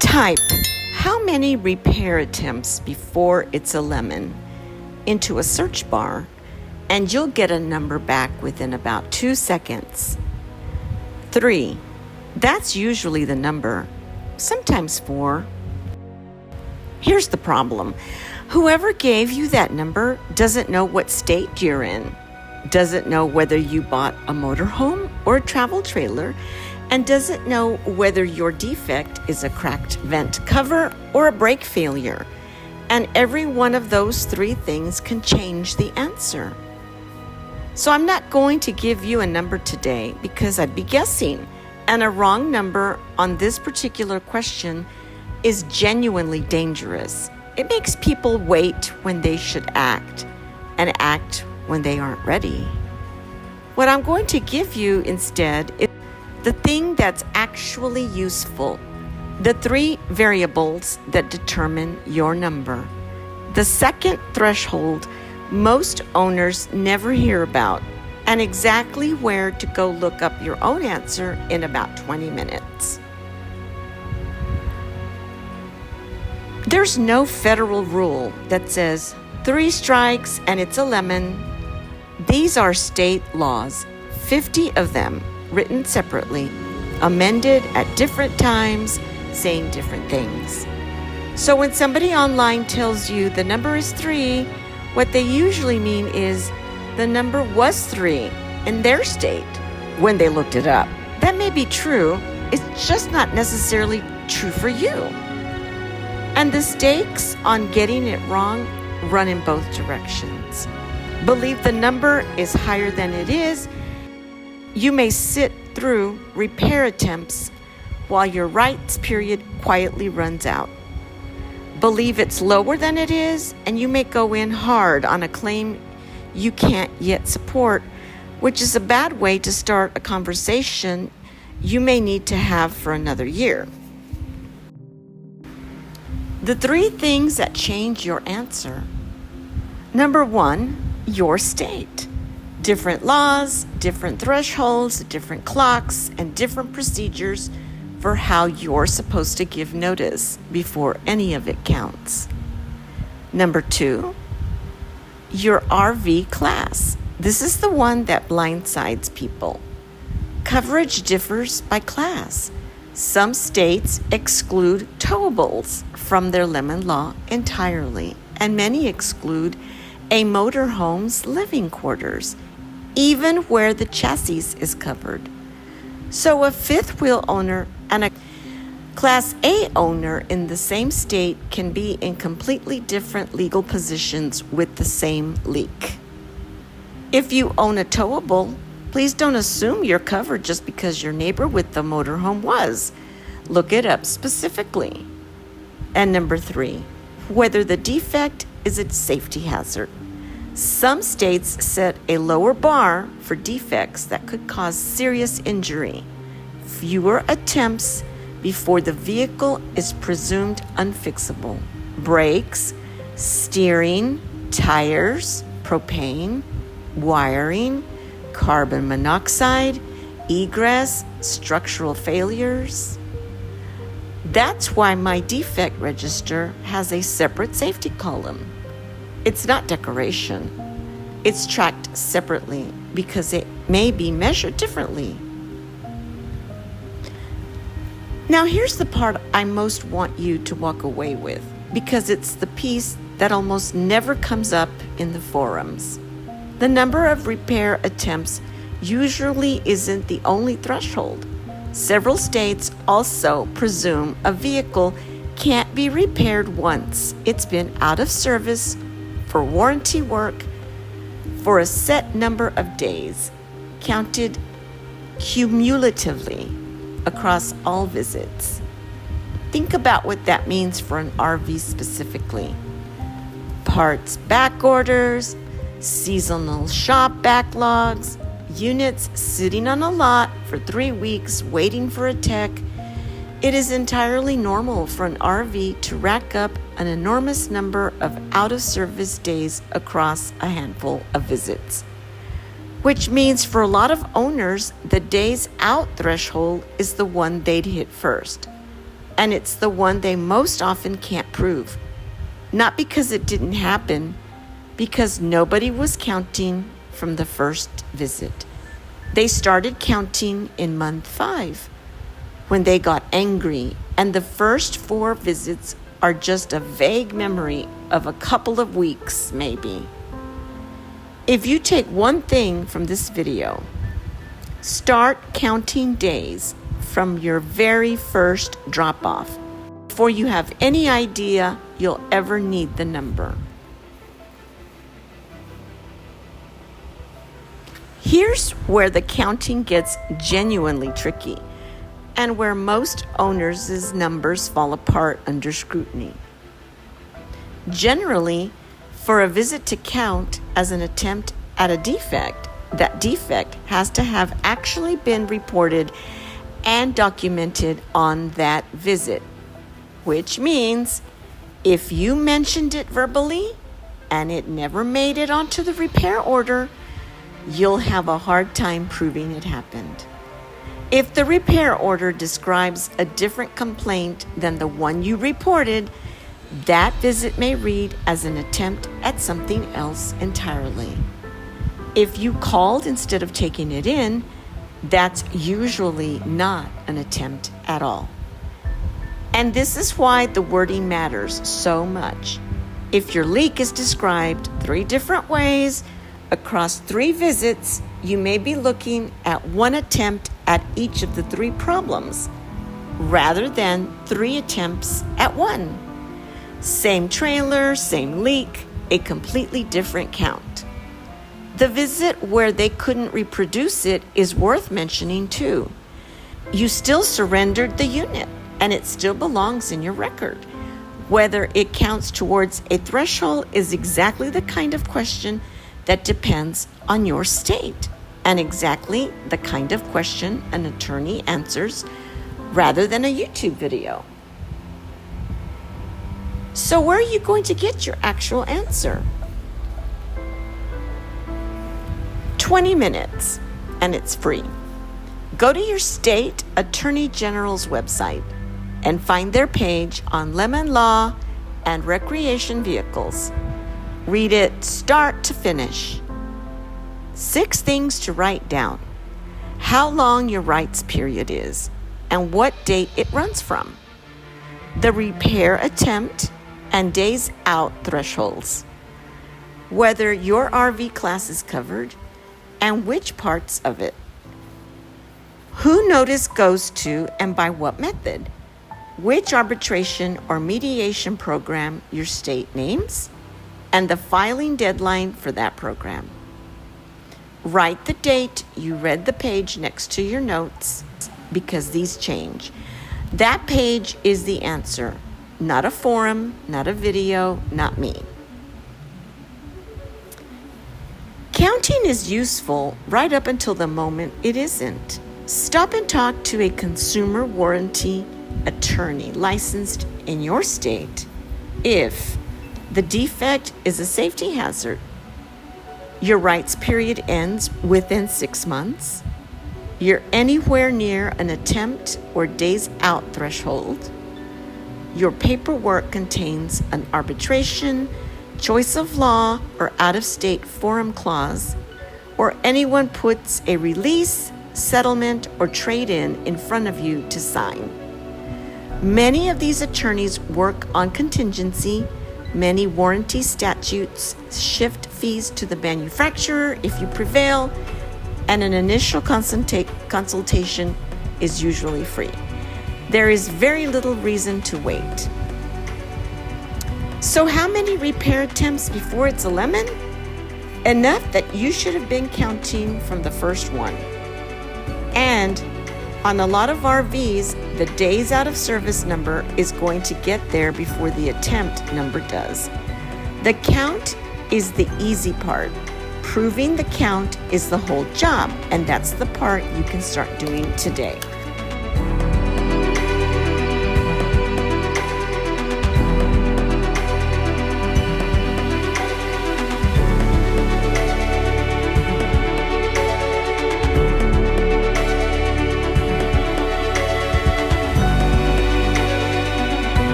Type how many repair attempts before it's a lemon into a search bar, and you'll get a number back within about 2 seconds. 3. That's usually the number, sometimes 4. Here's the problem. Whoever gave you that number doesn't know what state you're in, doesn't know whether you bought a motorhome or a travel trailer, and doesn't know whether your defect is a cracked vent cover or a brake failure. And every one of those 3 things can change the answer. So I'm not going to give you a number today because I'd be guessing, and a wrong number on this particular question is genuinely dangerous. It makes people wait when they should act, and act when they aren't ready. What I'm going to give you instead is the thing that's actually useful, the 3 variables that determine your number. The second threshold most owners never hear about, and exactly where to go look up your own answer in about 20 minutes. There's no federal rule that says 3 strikes and it's a lemon. These are state laws, 50 of them written separately, amended at different times, saying different things. So when somebody online tells you the number is 3, what they usually mean is the number was 3 in their state when they looked it up. That may be true, it's just not necessarily true for you. And the stakes on getting it wrong run in both directions. Believe the number is higher than it is. You may sit through repair attempts while your rights period quietly runs out. Believe it's lower than it is, and you may go in hard on a claim you can't yet support, which is a bad way to start a conversation you may need to have for another year. The 3 things that change your answer. Number 1, your state. Different laws, different thresholds, different clocks, and different procedures for how you're supposed to give notice before any of it counts. Number 2, your RV class. This is the one that blindsides people. Coverage differs by class. Some states exclude towables from their lemon law entirely, and many exclude a motorhome's living quarters, even where the chassis is covered. So a fifth wheel owner and a Class A owner in the same state can be in completely different legal positions with the same leak. If you own a towable, please don't assume you're covered just because your neighbor with the motorhome was. Look it up specifically. And number 3, whether the defect is a safety hazard. Some states set a lower bar for defects that could cause serious injury. Fewer attempts before the vehicle is presumed unfixable. Brakes, steering, tires, propane, wiring, carbon monoxide, egress, structural failures. That's why my defect register has a separate safety column. It's not decoration. It's tracked separately because it may be measured differently. Now here's the part I most want you to walk away with, because it's the piece that almost never comes up in the forums. The number of repair attempts usually isn't the only threshold. Several states also presume a vehicle can't be repaired once it's been out of service for warranty work for a set number of days, counted cumulatively across all visits. Think about what that means for an RV specifically. Parts back orders, seasonal shop backlogs, units sitting on a lot for 3 weeks waiting for a tech. It is entirely normal for an RV to rack up an enormous number of out-of-service days across a handful of visits, which means for a lot of owners, the days out threshold is the one they'd hit first. and it's the one they most often can't prove. Not because it didn't happen, because nobody was counting from the first visit. They started counting in month 5 when they got angry, and the first 4 visits are just a vague memory of a couple of weeks, maybe. If you take one thing from this video, start counting days from your very first drop-off before you have any idea you'll ever need the number. Here's where the counting gets genuinely tricky, and where most owners' numbers fall apart under scrutiny. Generally, for a visit to count as an attempt at a defect, that defect has to have actually been reported and documented on that visit, which means if you mentioned it verbally and it never made it onto the repair order, you'll have a hard time proving it happened. If the repair order describes a different complaint than the one you reported, that visit may read as an attempt at something else entirely. If you called instead of taking it in, that's usually not an attempt at all. And this is why the wording matters so much. If your leak is described 3 different ways across 3 visits, you may be looking at one attempt at each of the 3 problems, rather than 3 attempts at one. Same trailer, same leak, a completely different count. The visit where they couldn't reproduce it is worth mentioning too. You still surrendered the unit, and it still belongs in your record. Whether it counts towards a threshold is exactly the kind of question that depends on your state, and exactly the kind of question an attorney answers rather than a YouTube video. So where are you going to get your actual answer? 20 minutes, and it's free. Go to your state attorney general's website and find their page on lemon law and recreation vehicles. Read it start to finish. 6 things to write down: how long your rights period is and what date it runs from, the repair attempt and days out thresholds, whether your RV class is covered and which parts of it, who notice goes to and by what method, which arbitration or mediation program your state names, and the filing deadline for that program. Write the date you read the page next to your notes, because these change. That page is the answer, not a forum, not a video, not me. Counting is useful right up until the moment it isn't. Stop and talk to a consumer warranty attorney licensed in your state if the defect is a safety hazard, your rights period ends within 6 months, you're anywhere near an attempt or days out threshold, your paperwork contains an arbitration, choice of law, or out-of-state forum clause, or anyone puts a release, settlement, or trade-in in front of you to sign. Many of these attorneys work on contingency. Many warranty statutes shift fees to the manufacturer if you prevail, and an initial consultation is usually free. There is very little reason to wait. So how many repair attempts before it's a lemon? Enough that you should have been counting from the first one. And on a lot of RVs, the days out of service number is going to get there before the attempt number does. The count is the easy part. Proving the count is the whole job, and that's the part you can start doing today.